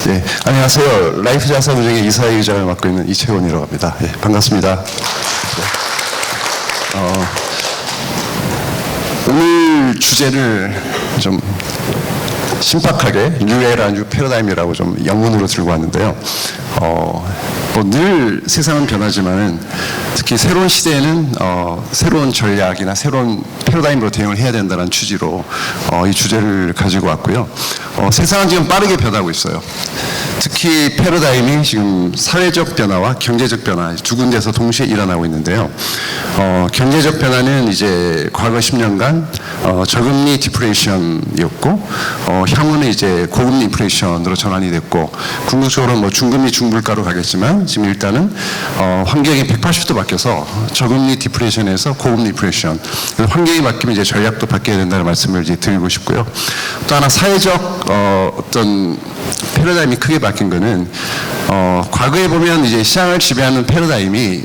예, 안녕하세요. 라이프 자산운용의 이사회 의장을 맡고 있는 이채원이라고 합니다. 예, 반갑습니다. 오늘 주제를 좀 신박하게 New Era, New Paradigm이라고 좀 영문으로 들고 왔는데요. 늘 세상은 변하지만은 특히 새로운 시대에는 새로운 전략이나 새로운 패러다임으로 대응을 해야 된다는 취지로 이 주제를 가지고 왔고요. 세상은 지금 빠르게 변하고 있어요. 특히 패러다임이 지금 사회적 변화와 경제적 변화 두 군데서 동시에 일어나고 있는데요. 경제적 변화는 이제 과거 10년간 저금리 디프레이션이었고 향후는 이제 고금리 인플레이션으로 전환이 됐고 궁극적으로 뭐 중금리 중물가로 가겠지만 지금 일단은 환경이 180도 바뀌어서 저금리 디프레이션에서 고금리 인플레이션 환경이 바뀌면 이제 전략도 바뀌어야 된다는 말씀을 이제 드리고 싶고요. 또 하나 사회적 어떤 패러다임이 크게 바뀐 거는 과거에 보면 이제 시장을 지배하는 패러다임이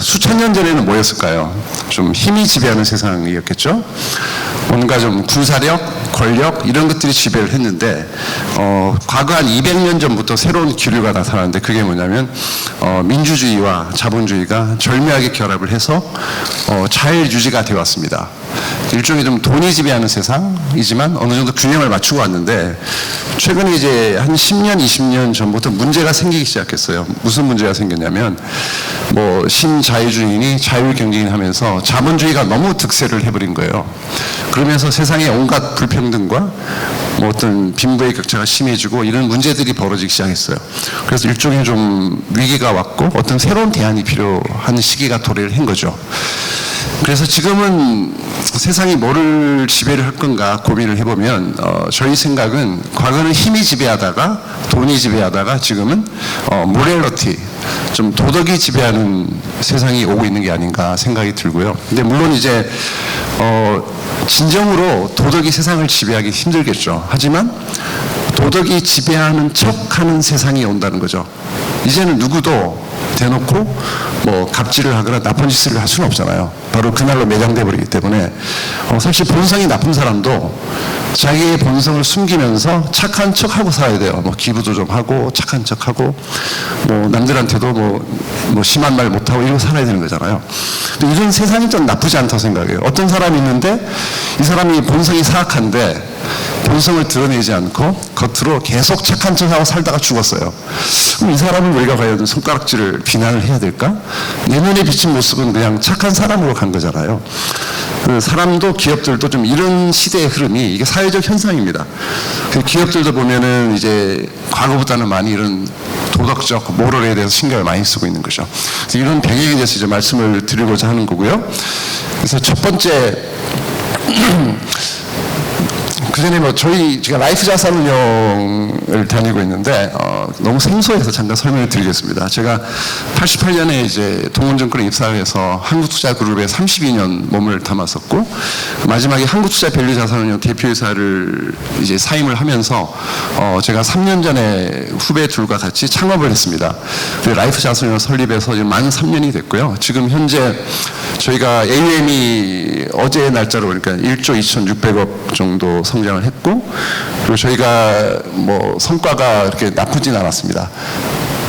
수천 년 전에는 뭐였을까요? 좀 힘이 지배하는 세상이었겠죠. 뭔가 좀 군사력, 권력 이런 것들이 지배를 했는데 과거 한 200년 전부터 새로운 기류가 나타났는데 그게 뭐냐면 민주주의와 자본주의가 절묘하게 결합을 해서 잘 유지가 되어 왔습니다. 일종의 좀 돈이 지배하는 세상이지만 어느 정도 균형을 맞추고 왔는데 최근에 이제 한 10년, 20년 전부터 문제가 생기기 시작했어요. 무슨 문제가 생겼냐면 뭐 신자유주의인이 자율경제인 하면서 자본주의가 너무 득세를 해버린 거예요. 그러면서 세상에 온갖 불평등과 뭐 어떤 빈부의 격차가 심해지고 이런 문제들이 벌어지기 시작했어요. 그래서 일종의 좀 위기가 왔고 어떤 새로운 대안이 필요한 시기가 도래를 한 거죠. 그래서 지금은 세상이 뭐를 지배를 할 건가 고민을 해보면 저희 생각은 과거는 힘이 지배하다가 돈이 지배하다가 지금은 모렐러티 좀 도덕이 지배하는 세상이 오고 있는 게 아닌가 생각이 들고요. 근데 물론 이제 진정으로 도덕이 세상을 지배하기 힘들겠죠. 하지만 도덕이 지배하는 척하는 세상이 온다는 거죠. 이제는 누구도 대놓고 뭐 갑질을 하거나 나쁜 짓을 할 수는 없잖아요. 바로 그날로 매장돼 버리기 때문에 사실 본성이 나쁜 사람도 자기의 본성을 숨기면서 착한 척하고 살아야 돼요. 뭐 기부도 좀 하고 착한 척하고 뭐 남들한테도 뭐 심한 말 못하고 이러고 살아야 되는 거잖아요. 근데 이런 세상이 좀 나쁘지 않다고 생각해요. 어떤 사람이 있는데 이 사람이 본성이 사악한데 본성을 드러내지 않고 겉으로 계속 착한 척하고 살다가 죽었어요. 그럼 이 사람은 우리가 과연 손가락질을 비난을 해야 될까? 내 눈에 비친 모습은 그냥 착한 사람으로 간 거잖아요. 그 사람도 기업들도 좀 이런 시대의 흐름이 이게 사회적 현상입니다. 그 기업들도 보면은 이제 과거보다는 많이 이런 도덕적 모럴에 대해서 신경을 많이 쓰고 있는 거죠. 그래서 이런 배경에 대해서 이제 말씀을 드리고자 하는 거고요. 그래서 첫 번째 그 전에 뭐 제가 라이프 자산운용을 다니고 있는데 너무 생소해서 잠깐 설명을 드리겠습니다. 제가 88년에 이제 동원증권에 입사를 해서 한국투자그룹에 32년 몸을 담았었고 마지막에 한국투자밸류자산운용 대표이사를 이제 사임을 하면서 제가 3년 전에 후배 둘과 같이 창업을 했습니다. 라이프 자산운용 설립해서 이제 만 3년이 됐고요. 지금 현재 저희가 AUM이 어제의 날짜로 그러니까 1조 2,600억 정도 성장을 했고 그리고 저희가 뭐 성과가 그렇게 나쁘진 않았습니다.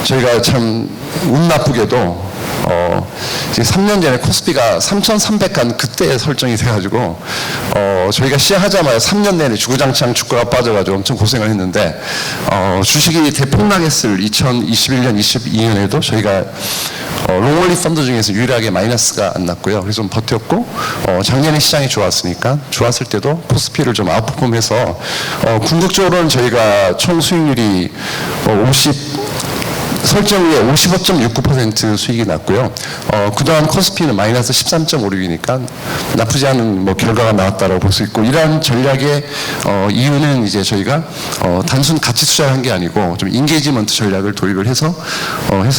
저희가 참 운 나쁘게도 이제 3년 전에 코스피가 3,300간 그때 설정이 돼가지고 저희가 시작하자마자 3년 내내 주구장창 주가가 빠져가지고 엄청 고생을 했는데 주식이 대폭락했을 2021년, 22년에도 저희가 롱올리 펀드 중에서 유일하게 마이너스가 안 났고요. 그래서 좀 버텼고 작년에 시장이 좋았으니까 좋았을 때도 코스피를 좀 아웃퍼폼해서 궁극적으로는 저희가 총 수익률이 설정 후에 55.69% 수익이 났고요. 그동안 코스피는 마이너스 13.56이니까 나쁘지 않은 뭐 결과가 나왔다고 볼 수 있고 이러한 전략의 이유는 이제 저희가 단순 가치 투자를 한 게 아니고 좀 인게이지먼트 전략을 도입을 해서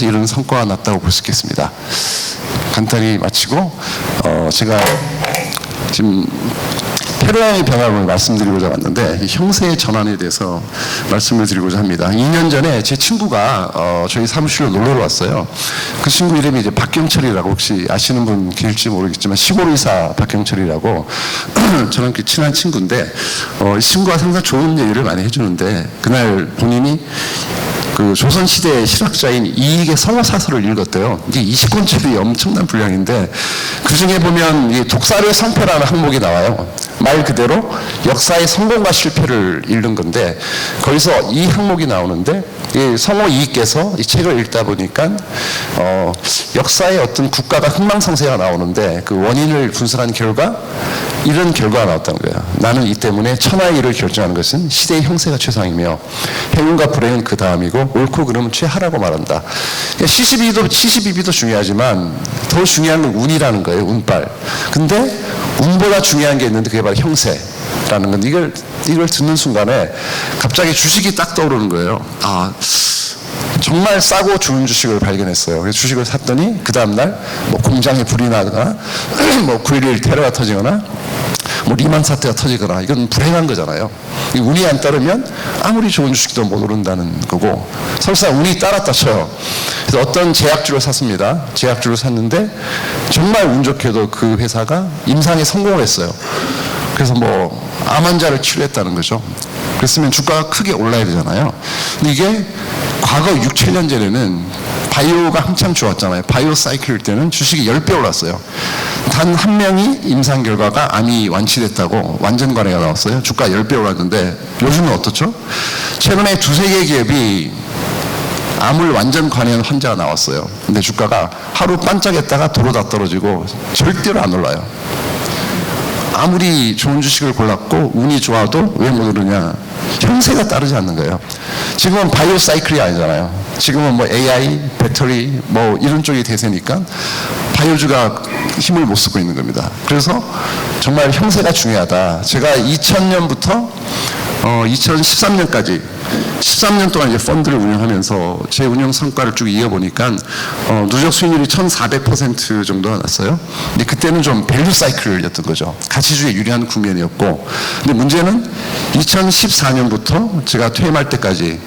이런 성과가 났다고 볼 수 있겠습니다. 간단히 마치고 제가 지금 패러다임의 변화를 말씀드리고자 왔는데 형세의 전환에 대해서 말씀을 드리고자 합니다. 2년 전에 제 친구가 저희 사무실로 놀러 왔어요. 그 친구 이름이 이제 박경철이라고 혹시 아시는 분 계실지 모르겠지만 시골의사 박경철이라고 저랑 친한 친구인데 이 친구가 항상 좋은 얘기를 많이 해주는데 그날 본인이 그 조선시대 실학자인 이익의 성호사설을 읽었대요. 이게 20권짜리 엄청난 분량인데 그 중에 보면 이 독사의 성패라는 항목이 나와요. 말 그대로 역사의 성공과 실패를 읽는 건데 거기서 이 항목이 나오는데 이 성호 이익께서 이 책을 읽다 보니까 역사의 어떤 국가가 흥망성쇠가 나오는데 그 원인을 분석한 결과 이런 결과가 나왔다는 거예요. 나는 이 때문에 천하의 일을 결정하는 것은 시대의 형세가 최상이며 행운과 불행은 그 다음이고 옳고 그름은 최하라고 말한다. 그러니까 시시비비도 중요하지만 더 중요한 건 운이라는 거예요. 운빨. 근데 운보다 중요한 게 있는데 그게 바로 형세라는 건데 이걸 듣는 순간에 갑자기 주식이 딱 떠오르는 거예요. 아, 정말 싸고 좋은 주식을 발견했어요. 그래서 주식을 샀더니 그 다음날 뭐 공장에 불이 나거나 뭐 9.11 테러가 터지거나 뭐 리만 사태가 터지거나 이건 불행한 거잖아요. 이 운이 안 따르면 아무리 좋은 주식도 못 오른다는 거고 설사 운이 따랐다 쳐요. 그래서 어떤 제약주를 샀습니다. 제약주를 샀는데 정말 운 좋게도 그 회사가 임상에 성공을 했어요. 그래서 뭐 암 환자를 치료했다는 거죠. 그랬으면 주가가 크게 올라야 되잖아요. 근데 이게 과거 6, 7년 전에는 바이오가 한참 좋았잖아요. 바이오 사이클일 때는 주식이 10배 올랐어요. 단 한 명이 임상 결과가 암이 완치됐다고 완전 관해가 나왔어요. 주가 10배 올랐는데 요즘은 어떻죠? 최근에 두세 개 기업이 암을 완전 관해한 환자가 나왔어요. 근데 주가가 하루 반짝했다가 도로 다 떨어지고 절대로 안 올라요. 아무리 좋은 주식을 골랐고 운이 좋아도 왜 못 오르냐? 형세가 따르지 않는 거예요. 지금은 바이오 사이클이 아니잖아요. 지금은 뭐 AI, 배터리 뭐 이런 쪽이 대세니까 바이오주가 힘을 못 쓰고 있는 겁니다. 그래서 정말 형세가 중요하다. 제가 2000년부터 2013년까지 13년 동안 이제 펀드를 운영하면서 제 운영 성과를 쭉 이어보니까 누적 수익률이 1,400% 정도가 났어요. 근데 그때는 좀 밸류 사이클이었던 거죠. 가치주에 유리한 국면이었고, 근데 문제는 2014년부터 제가 퇴임할 때까지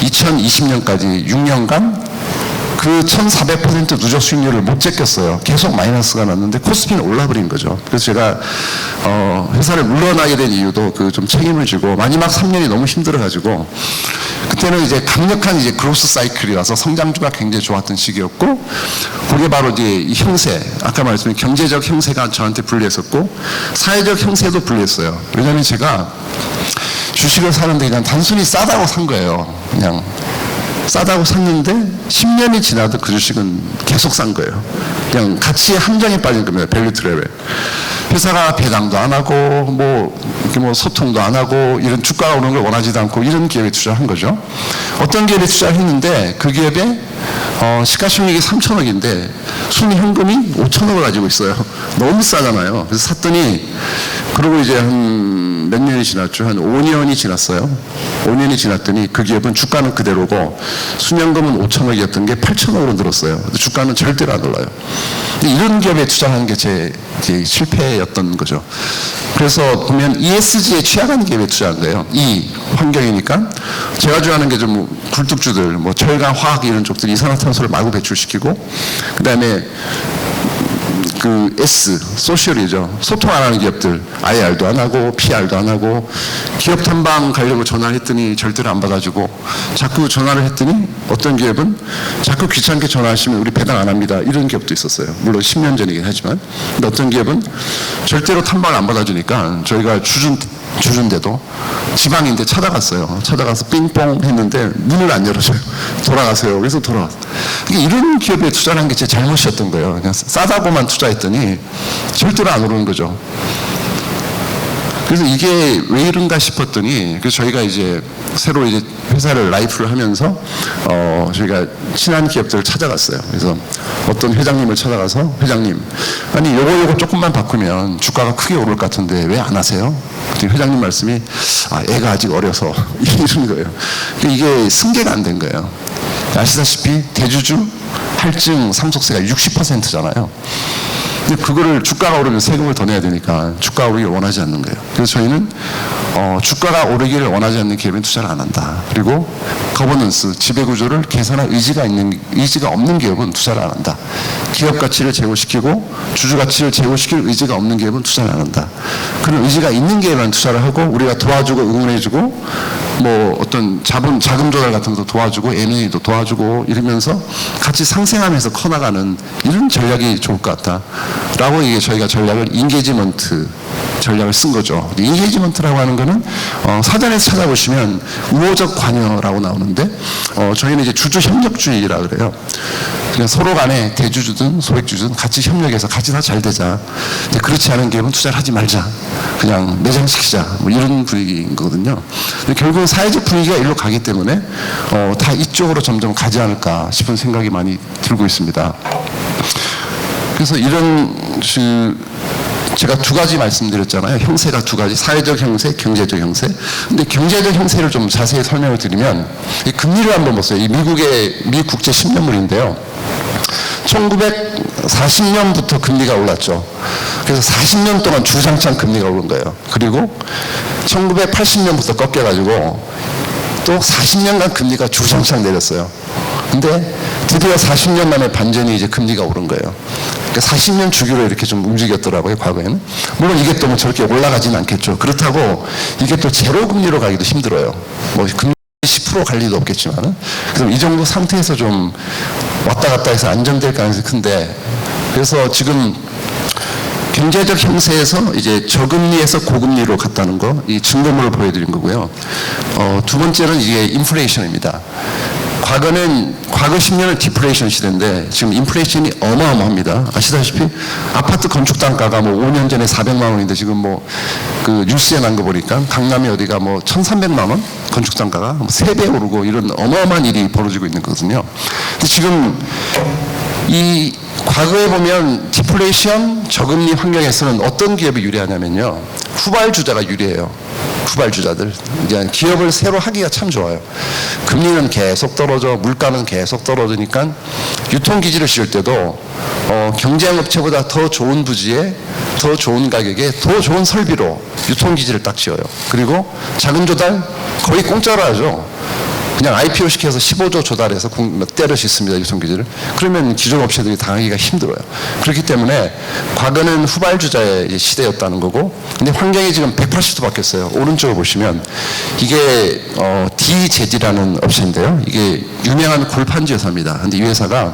2020년까지 6년간 그 1,400% 누적 수익률을 못 제꼈어요. 계속 마이너스가 났는데 코스피는 올라버린 거죠. 그래서 제가 회사를 물러나게 된 이유도 그 좀 책임을 지고 마지막 3년이 너무 힘들어가지고 그때는 이제 강력한 이제 그로스 사이클이라서 성장주가 굉장히 좋았던 시기였고 그게 바로 이제 이 형세, 아까 말씀드린 경제적 형세가 저한테 불리했었고 사회적 형세도 불리했어요. 왜냐하면 제가 주식을 사는데 그냥 단순히 싸다고 산 거예요. 그냥 싸다고 샀는데 10년이 지나도 그 주식은 계속 싼 거예요. 그냥 가치의 함정에 빠진 겁니다. 밸류 트랩에. 회사가 배당도 안 하고 뭐 소통도 안 하고 이런 주가가 오르는 걸 원하지도 않고 이런 기업에 투자를 한 거죠. 어떤 기업에 투자를 했는데 그 기업에 시가총액이 3천억인데 순 현금이 5천억을 가지고 있어요. 너무 싸잖아요. 그래서 샀더니 그러고 이제 한 몇 년이 지났죠. 한 5년이 지났어요. 5년이 지났더니 그 기업은 주가는 그대로고 순현금은 5천억이었던 게 8천억으로 늘었어요. 주가는 절대로 안 올라요. 이런 기업에 투자하는 게 제 실패였던 거죠. 그래서 보면 ESG에 취약한 기업에 투자한 거예요. 이 환경이니까 제가 좋아하는 게 좀 굴뚝주들, 뭐 철강, 화학 이런 쪽들이 이산화탄소를 마구 배출시키고 그 다음에 그 S, 소셜이죠. 소통 안 하는 기업들, IR도 안 하고, PR도 안 하고, 기업 탐방 가려고 전화를 했더니 절대로 안 받아주고, 자꾸 전화를 했더니 어떤 기업은 자꾸 귀찮게 전화하시면 우리 배당 안 합니다. 이런 기업도 있었어요. 물론 10년 전이긴 하지만. 근데 어떤 기업은 절대로 탐방을 안 받아주니까 저희가 주준데도 지방인데 찾아갔어요. 찾아가서 삥뽕 했는데 문을 안 열어줘요. 돌아가세요. 그래서 돌아왔어요. 이런 기업에 투자를 한 게 제 잘못이었던 거예요. 그냥 싸다고만 투자했더니 절대로 안 오르는 거죠. 그래서 이게 왜 이런가 싶었더니 그래서 저희가 이제 새로 이제 회사를 라이프를 하면서 저희가 친한 기업들을 찾아갔어요. 그래서 어떤 회장님을 찾아가서 회장님, 아니 요거 조금만 바꾸면 주가가 크게 오를 것 같은데 왜 안 하세요? 그랬더니 회장님 말씀이 애가 아직 어려서 이런 거예요. 이게 승계가 안 된 거예요. 아시다시피 대주주 할증 상속세가 60%잖아요. 근데 그거를 주가가 오르면 세금을 더 내야 되니까 주가가 오르기를 원하지 않는 거예요. 그래서 저희는 주가가 오르기를 원하지 않는 기업엔 투자를 안 한다. 그리고 거버넌스, 지배구조를 개선할 의지가 없는 기업은 투자를 안 한다. 기업 가치를 제고시키고 주주 가치를 제고시킬 의지가 없는 기업은 투자를 안 한다. 그런 의지가 있는 기업에만 투자를 하고 우리가 도와주고 응원해주고 뭐 어떤 자금 조달 같은 것도 도와주고 M&A도 도와주고 이러면서 같이 상생하면서 커나가는 이런 전략이 좋을 것 같다라고 이게 저희가 전략을 인게이지먼트 전략을 쓴 거죠. 인게이지먼트라고 하는 거는 사전에서 찾아보시면 우호적 관여라고 나오는데 저희는 이제 주주 협력주의라 그래요. 그냥 서로 간에 대주주든 소액주주든 같이 협력해서 같이 다 잘 되자. 그렇지 않은 기업은 투자를 하지 말자. 그냥 매장시키자. 뭐 이런 분위기인 거거든요. 근데 결국은 사회적 분위기가 일로 가기 때문에 다 이쪽으로 점점 가지 않을까 싶은 생각이 많이 들고 있습니다. 그래서 이런 제가 두 가지 말씀드렸잖아요. 형세가 두 가지. 사회적 형세, 경제적 형세. 근데 경제적 형세를 좀 자세히 설명을 드리면 이 금리를 한번 보세요. 이 미국 국제 10년물인데요. 1940년부터 금리가 올랐죠. 그래서 40년 동안 주장창 금리가 오른 거예요. 그리고 1980년부터 꺾여가지고 또 40년간 금리가 주장창 내렸어요. 근데 드디어 40년 만에 반전이 이제 금리가 오른 거예요. 그러니까 40년 주기로 이렇게 좀 움직였더라고요, 과거에는. 물론 이게 또 뭐 저렇게 올라가지는 않겠죠. 그렇다고 이게 또 제로 금리로 가기도 힘들어요. 뭐 금리 10% 갈 리도 없겠지만은. 그래서 이 정도 상태에서 좀 왔다 갔다 해서 안정될 가능성이 큰데, 그래서 지금 경제적 형세에서 이제 저금리에서 고금리로 갔다는 거, 이 증거물을 보여드린 거고요. 두 번째는 이게 인플레이션입니다. 과거 10년은 디플레이션 시대인데 지금 인플레이션이 어마어마합니다. 아시다시피 아파트 건축 단가가 뭐 5년 전에 400만 원인데 지금 뭐 그 뉴스에 난 거 보니까 강남이 어디가 뭐 1,300만 원 건축 단가가 뭐 3배 오르고 이런 어마어마한 일이 벌어지고 있는 거거든요. 근데 지금 이 과거에 보면 디플레이션 저금리 환경에서는 어떤 기업이 유리하냐면요. 후발주자가 유리해요. 후발주자들. 이제 기업을 새로 하기가 참 좋아요. 금리는 계속 떨어져, 물가는 계속 떨어지니까 유통기지를 씌울 때도 경쟁업체보다 더 좋은 부지에 더 좋은 가격에 더 좋은 설비로 유통기지를 딱 지어요. 그리고 자금 조달 거의 공짜로 하죠. 그냥 IPO 시켜서 15조 조달해서 때려 싣습니다, 유통기지를. 그러면 기존 업체들이 당하기가 힘들어요. 그렇기 때문에 과거는 후발주자의 시대였다는 거고, 근데 환경이 지금 180도 바뀌었어요. 오른쪽을 보시면 이게 D제지라는 업체인데요. 이게 유명한 골판지 회사입니다. 근데 이 회사가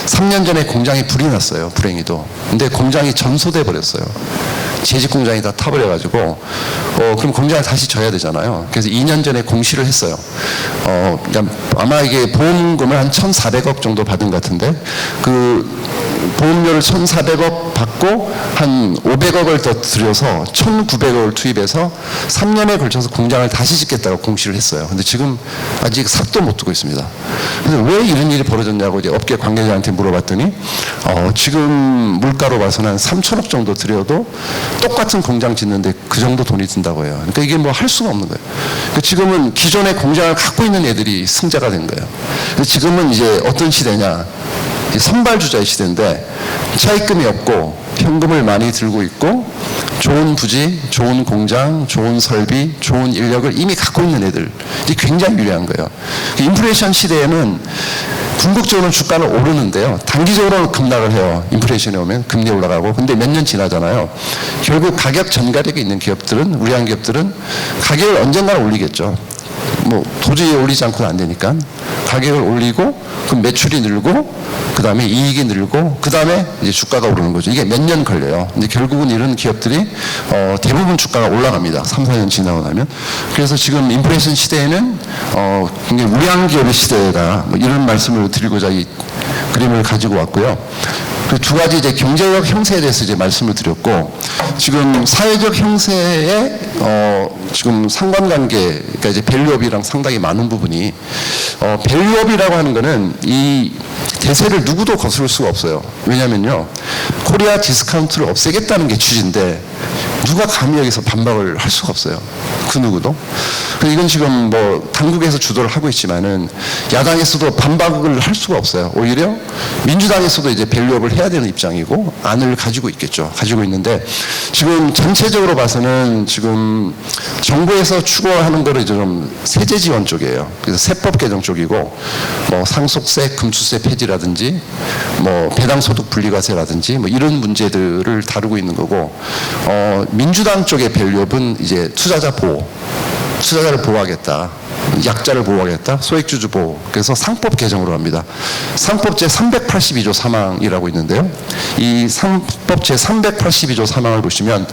3년 전에 공장에 불이 났어요, 불행히도. 근데 공장이 전소돼 버렸어요. 재직 공장이 다 타버려가지고 그럼 공장을 다시 져야 되잖아요. 그래서 2년 전에 공시를 했어요. 아마 이게 보험금을 한 1,400억 정도 받은 것 같은데 그 보험료를 1,400억 받고 한 500억을 더 들여서 1,900억을 투입해서 3년에 걸쳐서 공장을 다시 짓겠다고 공시를 했어요. 근데 지금 아직 삭도 못 두고 있습니다. 그래서 왜 이런 일이 벌어졌냐고 이제 업계 관계자한테 물어봤더니 지금 물가로 봐서는 한 3천억 정도 들여도 똑같은 공장 짓는데 그 정도 돈이 든다고 해요. 그러니까 이게 뭐 할 수가 없는 거예요. 그러니까 지금은 기존의 공장을 갖고 있는 애들이 승자가 된 거예요. 지금은 이제 어떤 시대냐? 선발주자의 시대인데 차입금이 없고 현금을 많이 들고 있고 좋은 부지, 좋은 공장, 좋은 설비, 좋은 인력을 이미 갖고 있는 애들, 이게 굉장히 유리한 거예요. 인플레이션 시대에는 궁극적으로는 주가는 오르는데요. 단기적으로는 급락을 해요. 인플레이션이 오면 금리 올라가고. 근데 몇 년 지나잖아요. 결국 가격 전가력이 있는 기업들은, 우리한 기업들은 가격을 언젠가는 올리겠죠. 뭐 도저히 올리지 않고는 안 되니까 가격을 올리고 그럼 매출이 늘고 그 다음에 이익이 늘고 그 다음에 이제 주가가 오르는 거죠. 이게 몇 년 걸려요. 근데 결국은 이런 기업들이 대부분 주가가 올라갑니다. 3, 4년 지나고 나면. 그래서 지금 인플레이션 시대에는 굉장히 우량 기업의 시대다, 뭐 이런 말씀을 드리고자 이 그림을 가지고 왔고요. 그 두 가지 이제 경제적 형세에 대해서 이제 말씀을 드렸고, 지금 사회적 형세에 지금 상관관계, 그러니까 이제 밸류업이랑 상당히 많은 부분이 밸류업이라고 하는 거는 이 대세를 누구도 거스를 수가 없어요. 왜냐면요, 코리아 디스카운트를 없애겠다는 게 취지인데 누가 감히 여기서 반박을 할 수가 없어요. 그 누구도. 이건 지금 뭐 당국에서 주도를 하고 있지만은 야당에서도 반박을 할 수가 없어요. 오히려 민주당에서도 이제 밸류업을 해야 되는 입장이고 안을 가지고 있겠죠. 가지고 있는데 지금 전체적으로 봐서는 지금 정부에서 추구하는 거를 이제 좀 세제 지원 쪽이에요. 그래서 세법 개정 쪽이고 뭐 상속세, 금수세 폐지라든지 뭐 배당소득 분리과세라든지 뭐 이런 문제들을 다루고 있는 거고, 민주당 쪽의 밸류업은 이제 투자자 보호, 투자자를 보호하겠다. 약자를 보호하겠다. 소액주주 보호. 그래서 상법 개정으로 합니다. 상법 제382조 3항이라고 있는데요. 이 상법 제382조 3항을 보시면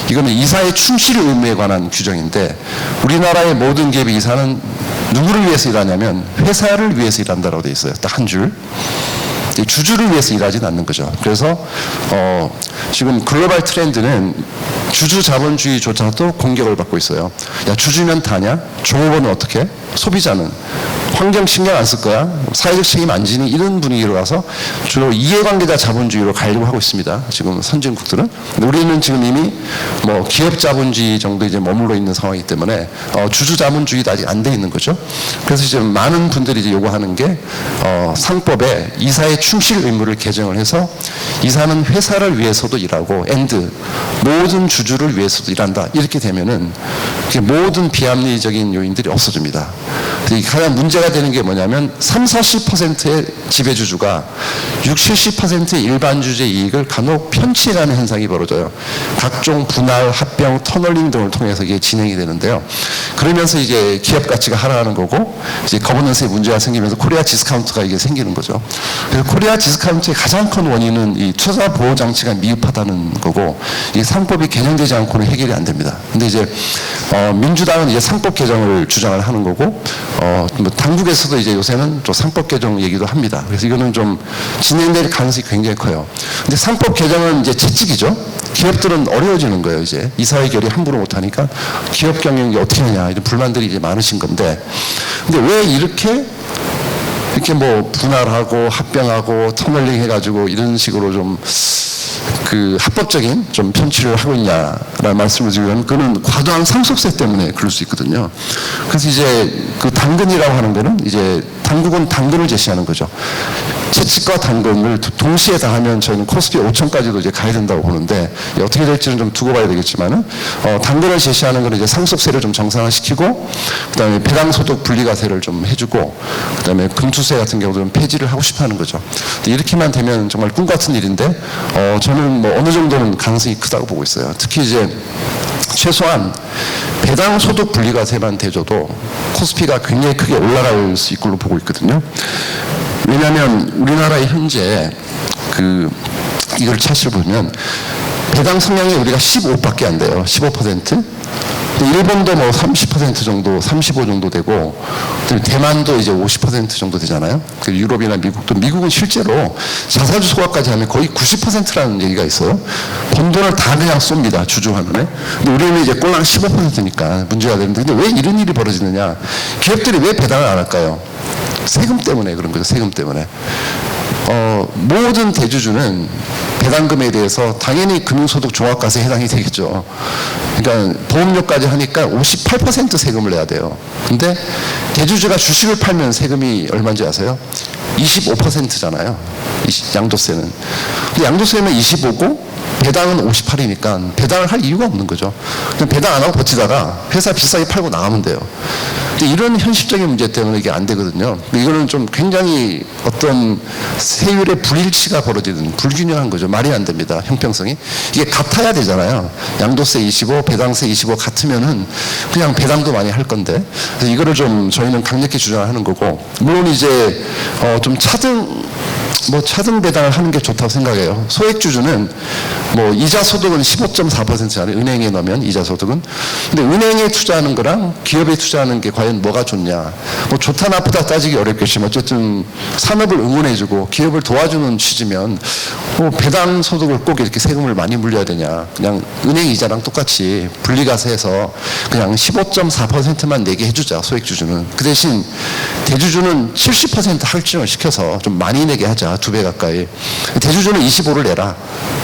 이거는 이사의 충실 의무에 관한 규정인데 우리나라의 모든 기업의 이사는 누구를 위해서 일하냐면 회사를 위해서 일한다라고 되어 있어요. 딱 한 줄. 주주를 위해서 일하지는 않는 거죠. 그래서 지금 글로벌 트렌드는 주주 자본주의조차도 공격을 받고 있어요. 야, 주주면 다냐? 종업원은 어떻게? 소비자는? 환경 신경 안 쓸 거야? 사회적 책임 안 지니? 이런 분위기로 가서 주로 이해관계자 자본주의로 가려고 하고 있습니다. 지금 선진국들은. 근데 우리는 지금 이미 뭐 기업 자본주의 정도 이제 머물러 있는 상황이기 때문에 주주 자본주의도 아직 안 돼 있는 거죠. 그래서 이제 많은 분들이 이제 요구하는 게 상법에 이사의 충실 의무를 개정을 해서 이사는 회사를 위해서도 일하고 모든 주주를 위해서도 일한다. 이렇게 되면은 모든 비합리적인 요인들이 없어집니다. 가장 문제가 되는 게 뭐냐면 30-40%의 지배주주가 60-70%의 일반 주주의 이익을 간혹 편취해가는 현상이 벌어져요. 각종 분할, 합병, 터널링 등을 통해서 이게 진행이 되는데요. 그러면서 이제 기업 가치가 하락하는 거고 이제 거버넌스에 문제가 생기면서 코리아 디스카운트가 이게 생기는 거죠. 그래서 코리아 디스카운트의 가장 큰 원인은 이 투자 보호 장치가 미흡하다는 거고 이 상법이 개정되지 않고는 해결이 안 됩니다. 근데 이제 민주당은 이제 상법 개정을 주장을 하는 거고 뭐 당국에서도 이제 요새는 또 상법 개정 얘기도 합니다. 그래서 이거는 좀 진행될 가능성이 굉장히 커요. 근데 상법 개정은 이제 채찍이죠. 기업들은 어려워지는 거예요. 이제 이사회 결의 함부로 못하니까 기업 경영이 어떻게 하냐 이런 불만들이 이제 많으신 건데, 근데 왜 이렇게 뭐 분할하고 합병하고 터널링 해가지고 이런 식으로 좀 합법적인 좀 편취를 하고 있냐라는 말씀을 드리면 그는 과도한 상속세 때문에 그럴 수 있거든요. 그래서 이제 당근이라고 하는 거는 이제 당국은 당근을 제시하는 거죠. 채찍과 당근을 동시에 다 하면 저희는 코스피 5천까지도 이제 가야 된다고 보는데 어떻게 될지는 좀 두고 봐야 되겠지만은 당근을 제시하는 거는 이제 상속세를 좀 정상화시키고 그다음에 배당소득 분리과세를 좀 해주고 그다음에 금투세 같은 경우도 폐지를 하고 싶어하는 거죠. 이렇게만 되면 정말 꿈 같은 일인데 저는 뭐 어느 정도는 가능성이 크다고 보고 있어요. 특히 이제 최소한 배당소득 분리과세만 대줘도 코스피가 굉장히 크게 올라갈 수 있걸로 보고 있거든요. 왜냐하면 우리나라의 현재 이걸 차트를 보면 배당 성향이 우리가 15밖에 안 돼요. 15%. 일본도 뭐 30% 정도, 35 정도 되고, 대만도 이제 50% 정도 되잖아요. 유럽이나 미국은 실제로 자사주 소각까지 하면 거의 90%라는 얘기가 있어요. 번 돈을 다 그냥 쏩니다. 주주하면에. 근데 우리는 이제 꼴랑 15%니까 문제가 되는데, 근데 왜 이런 일이 벌어지느냐? 기업들이 왜 배당을 안 할까요? 세금 때문에 그런 거죠. 세금 때문에. 모든 대주주는 배당금에 대해서 당연히 금융소득 종합과세에 해당이 되겠죠. 그러니까 보험료까지 하니까 58% 세금을 내야 돼요. 근데 대주주가 주식을 팔면 세금이 얼마인지 아세요? 25%잖아요. 양도세는. 근데 양도세는 25고 배당은 58이니까 배당을 할 이유가 없는 거죠. 그냥 배당 안 하고 버티다가 회사 비싸게 팔고 나가면 돼요. 근데 이런 현실적인 문제 때문에 이게 안 되거든요. 이거는 좀 굉장히 어떤 세율의 불일치가 벌어지는 불균형한 거죠. 말이 안 됩니다. 형평성이. 이게 같아야 되잖아요. 양도세 25, 배당세 25 같으면은 그냥 배당도 많이 할 건데. 그래서 이거를 좀 저희는 강력히 주장하는 거고, 물론 이제 좀 차등 배당을 하는 게 좋다고 생각해요. 소액주주는 뭐 이자 소득은 15.4%잖아요. 은행에 넣으면 이자 소득은. 근데 은행에 투자하는 거랑 기업에 투자하는 게 과연 뭐가 좋냐? 뭐 좋다 나쁘다 따지기 어렵겠지만 어쨌든 산업을 응원해주고 기업을 도와주는 취지면 뭐 배당 소득을 꼭 이렇게 세금을 많이 물려야 되냐? 그냥 은행 이자랑 똑같이 분리과세해서 그냥 15.4%만 내게 해주자. 소액주주는. 그 대신 대주주는 70% 할증을 시켜서 좀 많이 내게 하자. 2배 가까이. 대주주는 25를 내라.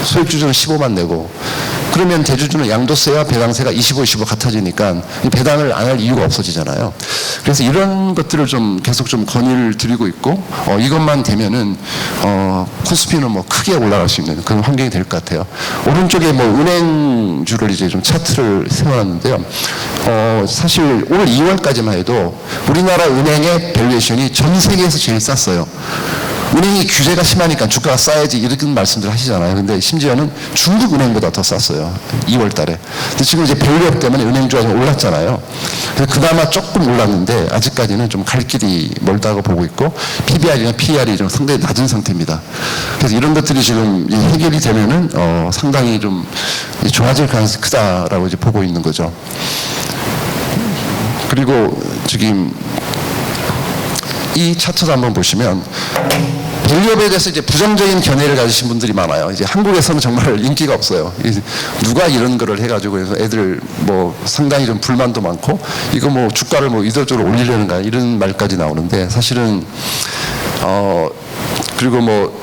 소액주주는 15만 내고. 그러면 대주주는 양도세와 배당세가 25, 25 같아지니까 배당을 안 할 이유가 없어지잖아요. 그래서 이런 것들을 좀 계속 좀 건의를 드리고 있고, 이것만 되면은 코스피는 뭐 크게 올라갈 수 있는 그런 환경이 될 것 같아요. 오른쪽에 뭐 은행주를 이제 좀 차트를 세워놨는데요. 사실 올 2월까지만 해도 우리나라 은행의 밸류에이션이 전 세계에서 제일 쌌어요. 은행이 규제가 심하니까 주가가 싸야지 이런 말씀들 하시잖아요. 근데 심지어는 중국 은행보다 더 쌌어요. 2월 달에. 근데 지금 이제 밸류업 때문에 은행주가 좀 올랐잖아요. 그래서 그나마 조금 올랐는데 아직까지는 좀 갈 길이 멀다고 보고 있고 PBR이나 PER이 좀 상당히 낮은 상태입니다. 그래서 이런 것들이 지금 해결이 되면은 상당히 좀 좋아질 가능성이 크다라고 이제 보고 있는 거죠. 그리고 지금 이 차트도 한번 보시면 밸류업에 대해서 이제 부정적인 견해를 가지신 분들이 많아요. 이제 한국에서는 정말 인기가 없어요. 누가 이런 거를 해가지고 해서 애들 뭐 상당히 좀 불만도 많고 이거 뭐 주가를 뭐 의도적으로 올리려는가 이런 말까지 나오는데 사실은 그리고 뭐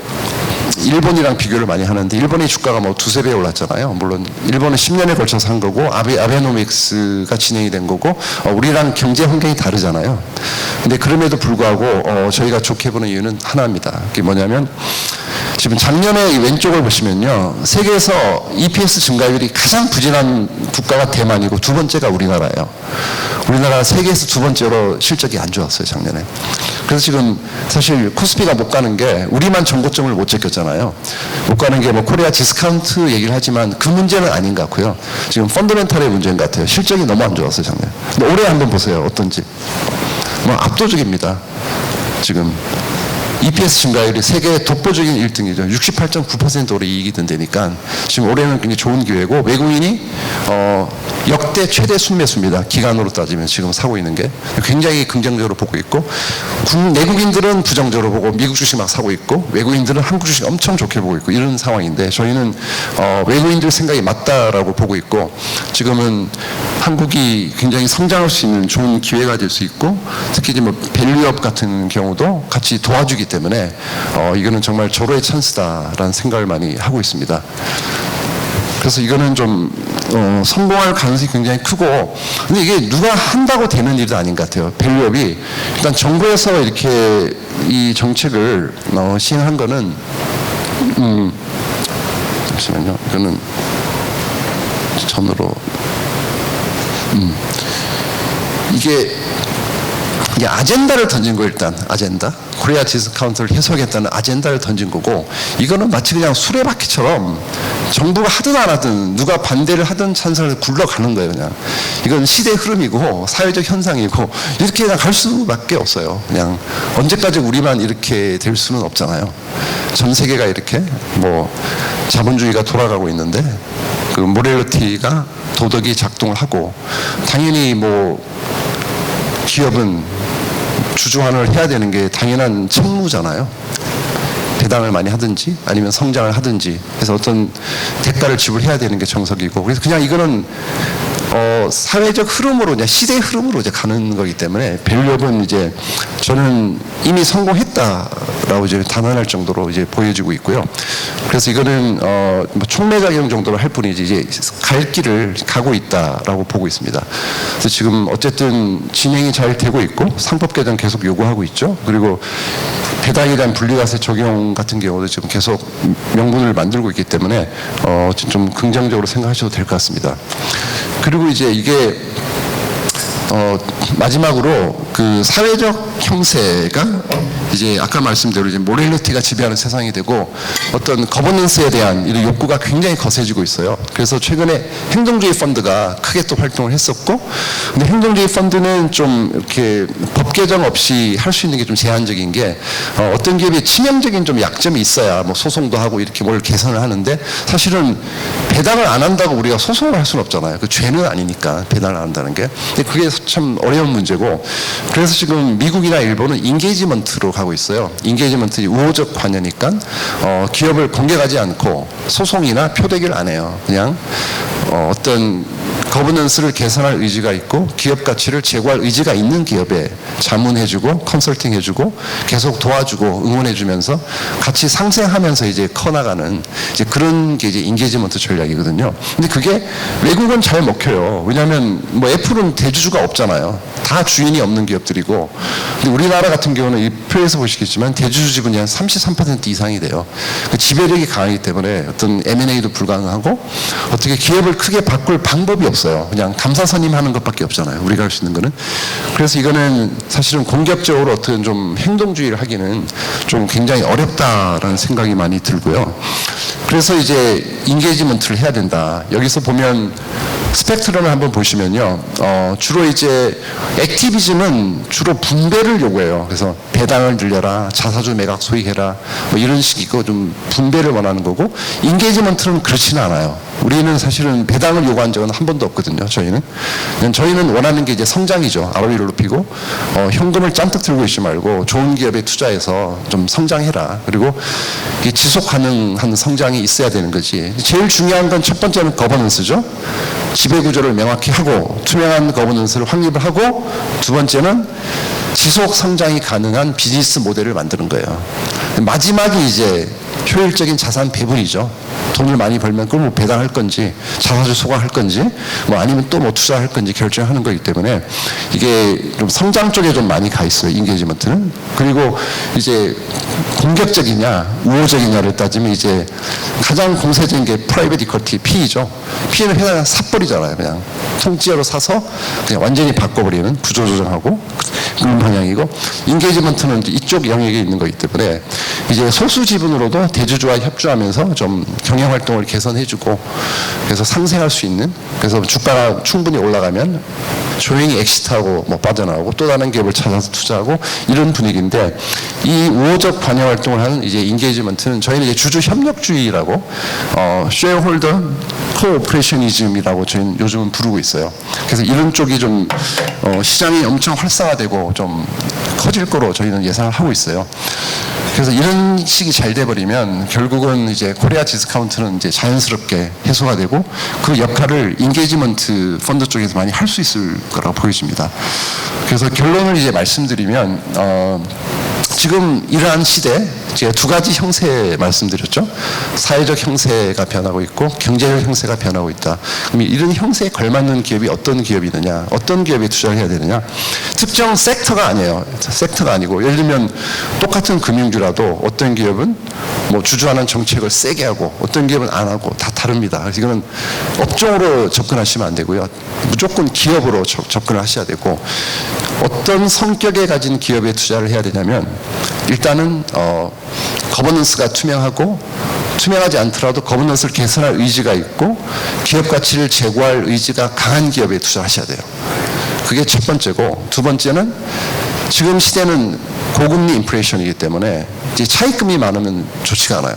일본이랑 비교를 많이 하는데 일본의 주가가 뭐 두세 배 올랐잖아요. 물론 일본은 10년에 걸쳐서 한 거고 아베노믹스가 진행이 된 거고 우리랑 경제 환경이 다르잖아요. 근데 그럼에도 불구하고 저희가 좋게 보는 이유는 하나입니다. 그게 뭐냐면 지금 작년에 왼쪽을 보시면요. 세계에서 EPS 증가율이 가장 부진한 국가가 대만이고 두 번째가 우리나라예요. 우리나라가 세계에서 두 번째로 실적이 안 좋았어요, 작년에. 그래서 지금 사실 코스피가 못 가는 게 우리만 정고점을 못 제꼈잖아요. 못 가는 게 뭐 코리아 디스카운트 얘기를 하지만 그 문제는 아닌 것 같고요. 지금 펀더멘탈의 문제인 것 같아요. 실적이 너무 안 좋았어요, 작년에. 근데 올해 한번 보세요, 어떤지. 뭐 압도적입니다, 지금. EPS 증가율이 세계 독보적인 1등이죠. 68.9% 올해 이익이 든다니까 지금 올해는 굉장히 좋은 기회고 외국인이 역대 최대 순매수입니다. 기간으로 따지면 지금 사고 있는 게 굉장히 긍정적으로 보고 있고 내국인들은 부정적으로 보고 미국 주식 막 사고 있고 외국인들은 한국 주식 엄청 좋게 보고 있고 이런 상황인데 저희는 외국인들 생각이 맞다라고 보고 있고 지금은 한국이 굉장히 성장할 수 있는 좋은 기회가 될 수 있고 특히 이제 뭐 밸류업 같은 경우도 같이 도와주기 때문에 이거는 정말 절호의 찬스다라는 생각을 많이 하고 있습니다. 그래서 이거는 좀 성공할 가능성이 굉장히 크고 근데 이게 누가 한다고 되는 일도 아닌 것 같아요. 밸류업이 일단 정부에서 이렇게 이 정책을 시행한 거는 잠시만요. 이거는 전으로 이게 아젠다를 던진 거 일단 아젠다 코리아 디스카운트를 해소하겠다는 아젠다를 던진 거고 이거는 마치 그냥 수레바퀴처럼 정부가 하든 안 하든 누가 반대를 하든 찬성을 굴러가는 거예요. 그냥 이건 시대의 흐름이고 사회적 현상이고 이렇게 그냥 갈 수밖에 없어요. 그냥 언제까지 우리만 이렇게 될 수는 없잖아요. 전 세계가 이렇게 뭐 자본주의가 돌아가고 있는데 그 모렐리티가 도덕이 작동을 하고 당연히 뭐 기업은 주주환원을 해야 되는 게 당연한 책무잖아요. 배당을 많이 하든지 아니면 성장을 하든지 해서 어떤 대가를 지불해야 되는 게 정석이고 그래서 그냥 이거는 사회적 흐름으로 그냥 시대의 흐름으로 이제 가는 거기 때문에 밸류업은 이제 저는 이미 성공했다라고 이제 단언할 정도로 이제 보여지고 있고요. 그래서 이거는 뭐 촉매작용 정도로 할 뿐이지 이제 갈 길을 가고 있다라고 보고 있습니다. 그래서 지금 어쨌든 진행이 잘 되고 있고 상법 개정 계속 요구하고 있죠. 그리고 배당에 대한 분리과세 적용 같은 경우도 지금 계속 명분을 만들고 있기 때문에 좀 긍정적으로 생각하셔도 될 것 같습니다. 그리고 이제 이게 마지막으로 그 사회적 형세가 이제 아까 말씀대로 이제 모렐리티가 지배하는 세상이 되고 어떤 거버넌스에 대한 이런 욕구가 굉장히 거세지고 있어요. 그래서 최근에 행동주의 펀드가 크게 또 활동을 했었고, 근데 행동주의 펀드는 좀 이렇게 법 개정 없이 할 수 있는 게 좀 제한적인 게 어떤 기업이 치명적인 좀 약점이 있어야 뭐 소송도 하고 이렇게 뭘 개선을 하는데 사실은 배당을 안 한다고 우리가 소송을 할 수는 없잖아요. 그 죄는 아니니까 배당을 안 한다는 게. 근데 그게 참 어려운 문제고 그래서 지금 미국이나 일본은 인게이지먼트로 가고 있어요. 인게이지먼트 우호적 관여니까 기업을 공개하지 않고 소송이나 표대기를 안 해요. 그냥 어떤 거버넌스를 개선할 의지가 있고 기업 가치를 제고할 의지가 있는 기업에 자문해주고 컨설팅해주고 계속 도와주고 응원해주면서 같이 상생하면서 이제 커나가는 이제 그런 게 이제 인게이지먼트 전략이거든요. 근데 그게 외국은 잘 먹혀요. 왜냐하면 뭐 애플은 대주주가 없잖아요. 다 주인이 없는 기업들이고. 근데 우리나라 같은 경우는 이 표에서 보시겠지만 대주주 지분이 한 33% 이상이 돼요. 그 지배력이 강하기 때문에 어떤 M&A도 불가능하고 어떻게 기업을 크게 바꿀 방법이 없어요. 없어요. 그냥 감사선임 하는 것밖에 없잖아요. 우리가 할 수 있는 거는. 그래서 이거는 사실은 공격적으로 어떤 좀 행동주의를 하기는 좀 굉장히 어렵다라는 생각이 많이 들고요. 그래서 이제 인게이지먼트를 해야 된다. 여기서 보면 스펙트럼을 한번 보시면요. 주로 이제 액티비즘은 주로 분배를 요구해요. 그래서 배당을 늘려라, 자사주 매각 소위해라, 뭐 이런 식이고 좀 분배를 원하는 거고, 인게이지먼트는 그렇지는 않아요. 우리는 사실은 배당을 요구한 적은 한 번도 없거든요. 저희는 원하는 게 이제 성장이죠. ROE를 높이고, 현금을 잔뜩 들고 있지 말고 좋은 기업에 투자해서 좀 성장해라. 그리고 지속 가능한 성장이 있어야 되는 거지. 제일 중요한 건 첫 번째는 거버넌스죠. 지배구조를 명확히 하고 투명한 거버넌스를 확립을 하고, 두 번째는 지속 성장이 가능한 비즈니스 모델을 만드는 거예요. 마지막이 이제 효율적인 자산 배분이죠. 돈을 많이 벌면 그걸 뭐 배당할 건지 자사주 소각할 건지 뭐 아니면 또 뭐 투자할 건지 결정하는 거기 때문에 이게 좀 성장 쪽에 좀 많이 가 있어요. 인게이지먼트는. 그리고 이제 공격적이냐 우호적이냐를 따지면 이제 가장 공세적인 게 프라이빗 이퀄티 P죠. P는 회사가 사버리잖아요. 그냥 통째로 사서 그냥 완전히 바꿔버리는 구조 조정하고 그런 방향이고, 인게이지먼트는 이쪽 영역에 있는 거기 때문에 이제 소수 지분으로도 대주주와 협조하면서 좀 경영 활동을 개선해주고, 그래서 상생할 수 있는, 그래서 주가가 충분히 올라가면 조용히 엑시트하고 뭐 빠져나오고 또 다른 기업을 찾아서 투자하고 이런 분위기인데, 이 우호적 관여 활동을 하는 이제 인게이지먼트는 저희는 이제 주주 협력주의라고 쉐어홀더 코오퍼레이션이즘이라고 저희는 요즘은 부르고 있어요. 그래서 이런 쪽이 좀 시장이 엄청 활성화되고 좀 커질 거로 저희는 예상을 하고 있어요. 그래서 이런 식이 잘 돼버리면 결국은 이제 코리아 디스카운트는 이제 자연스럽게 해소가 되고, 그 역할을 인게이지먼트 펀드 쪽에서 많이 할 수 있을 거라고 보여집니다. 그래서 결론을 이제 말씀드리면, 지금 이러한 시대, 제가 두 가지 형태 말씀드렸죠. 사회적 형태가 변하고 있고 경제적 형태가 변하고 있다. 그럼 이런 형태에 걸맞는 기업이 어떤 기업이느냐, 어떤 기업에 투자를 해야 되느냐. 특정 섹터가 아니에요. 섹터가 아니고, 예를 들면 똑같은 금융주라도 어떤 기업은 뭐 주주하는 정책을 세게 하고 어떤 기업은 안 하고 다 다릅니다. 그래서 이거는 업종으로 접근하시면 안 되고요. 무조건 기업으로 접근을 하셔야 되고, 어떤 성격에 가진 기업에 투자를 해야 되냐면, 일단은 거버넌스가 투명하고, 투명하지 않더라도 거버넌스를 개선할 의지가 있고 기업 가치를 제고할 의지가 강한 기업에 투자하셔야 돼요. 그게 첫 번째고, 두 번째는 지금 시대는 고금리 인플레이션이기 때문에 이제 차입금이 많으면 좋지가 않아요.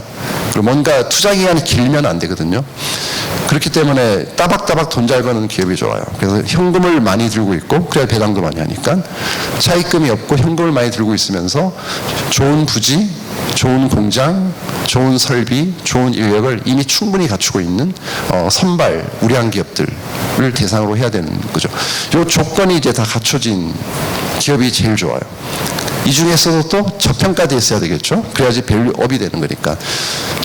그리고 뭔가 투자 기간이 길면 안 되거든요. 그렇기 때문에 따박따박 돈 잘 버는 기업이 좋아요. 그래서 현금을 많이 들고 있고, 그래야 배당도 많이 하니까 차입금이 없고 현금을 많이 들고 있으면서 좋은 부지, 좋은 공장, 좋은 설비, 좋은 인력을 이미 충분히 갖추고 있는 선발 우량 기업들을 대상으로 해야 되는 거죠. 이 조건이 이제 다 갖춰진 기업이 제일 좋아요. 이 중에서도 또 저평가되어 있어야 되겠죠. 그래야지 밸류업이 되는 거니까.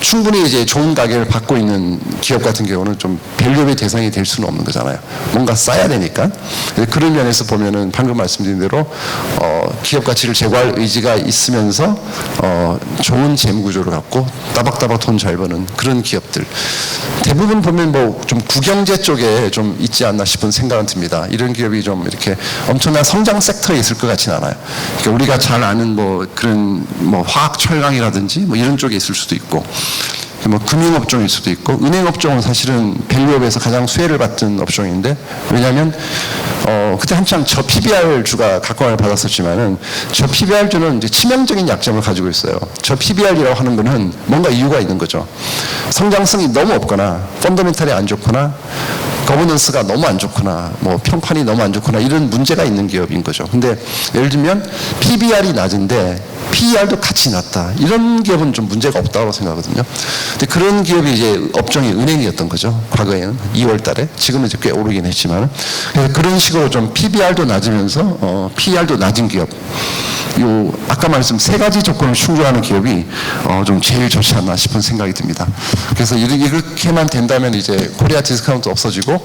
충분히 이제 좋은 가격을 받고 있는 기업 같은 경우는 좀 밸류업의 대상이 될 수는 없는 거잖아요. 뭔가 쌓아야 되니까. 그런 면에서 보면은 방금 말씀드린 대로 기업 가치를 제고할 의지가 있으면서 좋은 재무 구조를 갖고 따박따박 돈 잘 버는 그런 기업들. 대부분 보면 뭐 좀 구경제 쪽에 좀 있지 않나 싶은 생각은 듭니다. 이런 기업이 좀 이렇게 엄청난 성장 섹터에 있을 것 같지는 않아요. 그러니까 우리가 잘 아는 뭐 그런 뭐 화학 철강이라든지 뭐 이런 쪽에 있을 수도 있고, 뭐 금융업종일 수도 있고, 은행업종은 사실은 밸류업에서 가장 수혜를 받던 업종인데, 왜냐하면 그때 한창 저 PBR주가 각광을 받았었지만은 저 PBR주는 이제 치명적인 약점을 가지고 있어요. 저 PBR이라고 하는 거는 뭔가 이유가 있는 거죠. 성장성이 너무 없거나 펀더멘탈이 안 좋거나 거버넌스가 너무 안 좋거나 뭐 평판이 너무 안 좋거나 이런 문제가 있는 기업인 거죠. 근데 예를 들면 PBR이 낮은데 PER도 같이 낮다, 이런 기업은 좀 문제가 없다고 생각하거든요. 근데 그런 기업이 이제 업종이 은행이었던 거죠. 과거에는 2월 달에. 지금은 이제 꽤 오르긴 했지만. 그래서 그런 식으로 좀 PBR도 낮으면서 PER도 낮은 기업, 요 아까 말씀 세 가지 조건을 충족하는 기업이 좀 제일 좋지 않나 싶은 생각이 듭니다. 그래서 이렇게만 된다면 이제 코리아 디스카운트 없어지고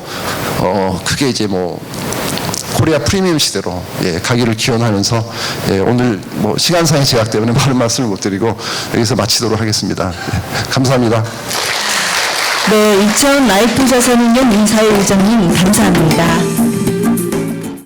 그게 이제 뭐 코리아 프리미엄 시대로 가기를 기원하면서 오늘 뭐 시간상의 제약 때문에 많은 말씀을 못 드리고 여기서 마치도록 하겠습니다. 감사합니다. 네, 이천 라이프 자산운용 인사회 의장님 감사합니다.